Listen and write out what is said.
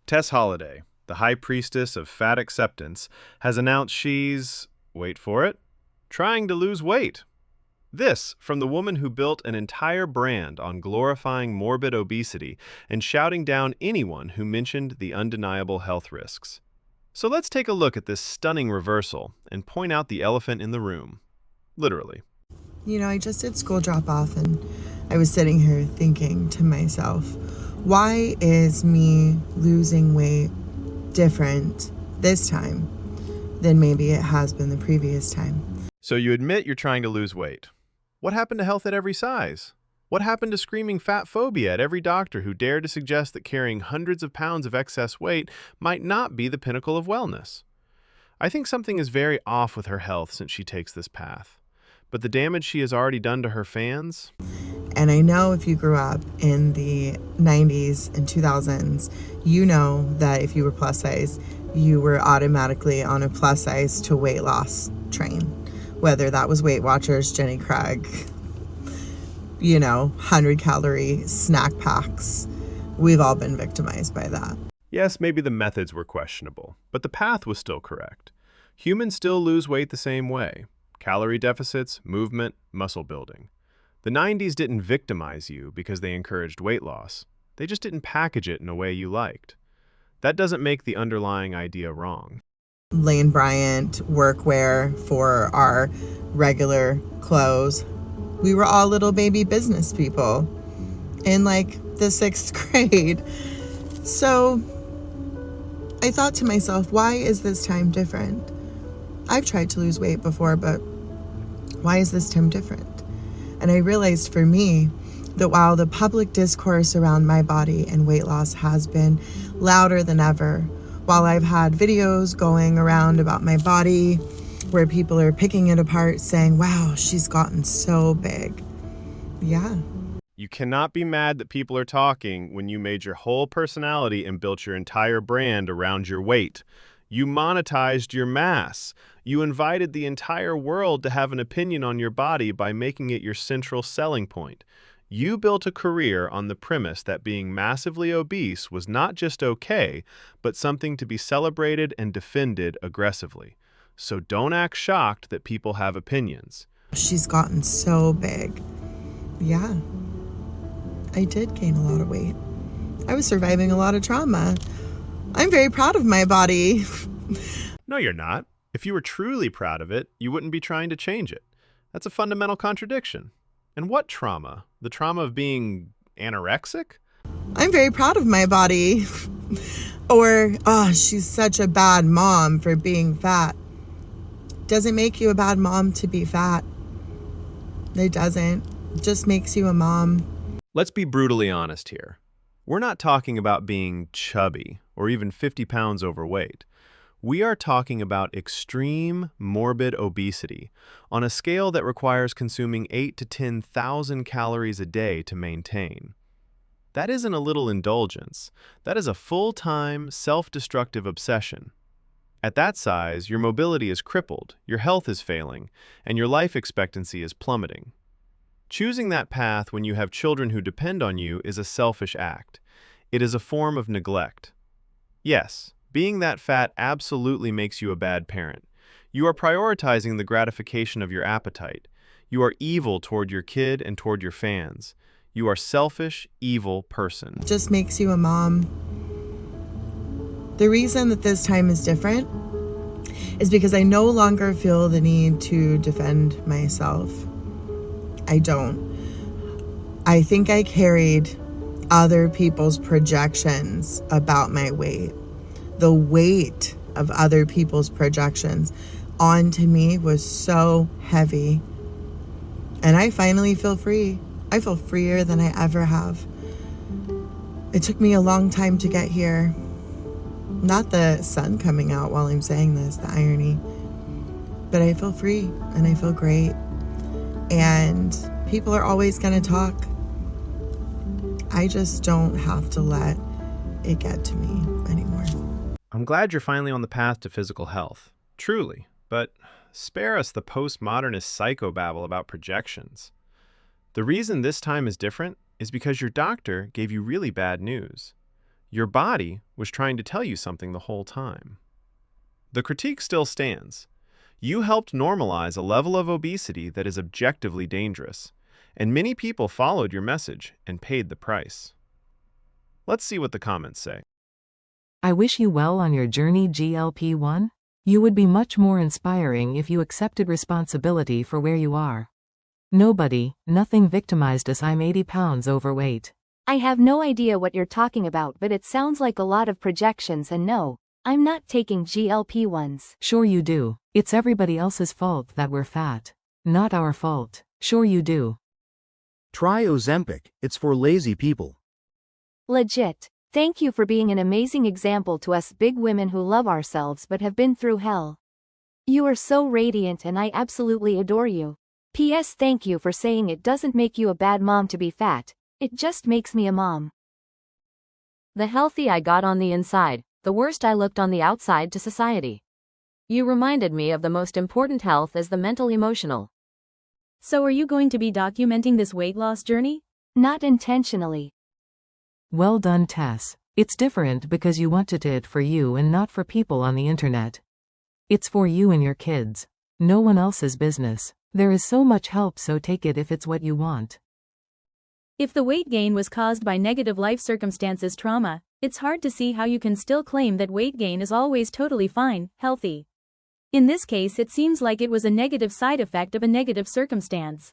Tess Holliday, the high priestess of fat acceptance, has announced she's, wait for it, trying to lose weight. This from the woman who built an entire brand on glorifying morbid obesity and shouting down anyone who mentioned the undeniable health risks. So let's take a look at this stunning reversal and point out the elephant in the room. Literally. I just did school drop off and I was sitting here thinking to myself, why is me losing weight different this time than maybe it has been the previous time? So you admit you're trying to lose weight. What happened to health at every size? What happened to screaming fat phobia at every doctor who dared to suggest that carrying hundreds of pounds of excess weight might not be the pinnacle of wellness? I think something is very off with her health since she takes this path. But the damage she has already done to her fans? And I know if you grew up in the 90s and 2000s, you know that if you were plus size, you were automatically on a plus size to weight loss train. Whether that was Weight Watchers, Jenny Craig, 100-calorie snack packs. We've all been victimized by that. Yes, maybe the methods were questionable, but the path was still correct. Humans still lose weight the same way. Calorie deficits, movement, muscle building. The 90s didn't victimize you because they encouraged weight loss. They just didn't package it in a way you liked. That doesn't make the underlying idea wrong. Lane Bryant workwear for our regular clothes. We were all little baby business people in the 6th grade. So I thought to myself, why is this time different? I've tried to lose weight before, but why is this time different? And I realized for me that while the public discourse around my body and weight loss has been louder than ever, while I've had videos going around about my body where people are picking it apart saying, wow, she's gotten so big. Yeah. You cannot be mad that people are talking when you made your whole personality and built your entire brand around your weight. You monetized your mass. You invited the entire world to have an opinion on your body by making it your central selling point. You built a career on the premise that being massively obese was not just okay, but something to be celebrated and defended aggressively. So don't act shocked that people have opinions. She's gotten so big. Yeah, I did gain a lot of weight. I was surviving a lot of trauma. I'm very proud of my body. No, you're not. If you were truly proud of it, you wouldn't be trying to change it. That's a fundamental contradiction. And what trauma? The trauma of being anorexic? I'm very proud of my body. Or, she's such a bad mom for being fat. Doesn't make you a bad mom to be fat. It doesn't. It just makes you a mom. Let's be brutally honest here. We're not talking about being chubby or even 50 pounds overweight. We are talking about extreme morbid obesity on a scale that requires consuming 8,000 to 10,000 calories a day to maintain. That isn't a little indulgence. That is a full-time, self-destructive obsession. At that size, your mobility is crippled, your health is failing, and your life expectancy is plummeting. Choosing that path when you have children who depend on you is a selfish act. It is a form of neglect. Yes, being that fat absolutely makes you a bad parent. You are prioritizing the gratification of your appetite. You are evil toward your kid and toward your fans. You are selfish, evil person. It just makes you a mom. The reason that this time is different is because I no longer feel the need to defend myself. I don't. I think I carried other people's projections about my weight. The weight of other people's projections onto me was so heavy. And I finally feel free. I feel freer than I ever have. It took me a long time to get here. Not the sun coming out while I'm saying this, the irony. But I feel free and I feel great. And people are always going to talk. I just don't have to let it get to me anymore. I'm glad you're finally on the path to physical health. Truly. But spare us the postmodernist psychobabble about projections. The reason this time is different is because your doctor gave you really bad news. Your body was trying to tell you something the whole time. The critique still stands. You helped normalize a level of obesity that is objectively dangerous, and many people followed your message and paid the price. Let's see what the comments say. I wish you well on your journey, GLP-1. You would be much more inspiring if you accepted responsibility for where you are. Nothing victimized us. I'm 80 pounds overweight. I have no idea what you're talking about, but it sounds like a lot of projections, and no, I'm not taking GLP-1s. Sure you do. It's everybody else's fault that we're fat. Not our fault. Sure you do. Try Ozempic, it's for lazy people. Legit. Thank you for being an amazing example to us big women who love ourselves but have been through hell. You are so radiant and I absolutely adore you. P.S. Thank you for saying it doesn't make you a bad mom to be fat, it just makes me a mom. The healthy I got on the inside, the worst I looked on the outside to society. You reminded me of the most important health as the mental-emotional. So are you going to be documenting this weight loss journey? Not intentionally. Well done, Tess. It's different because you wanted it for you and not for people on the internet. It's for you and your kids. No one else's business. There is so much help, so take it if it's what you want. If the weight gain was caused by negative life circumstances, trauma, it's hard to see how you can still claim that weight gain is always totally fine, healthy. In this case, it seems like it was a negative side effect of a negative circumstance.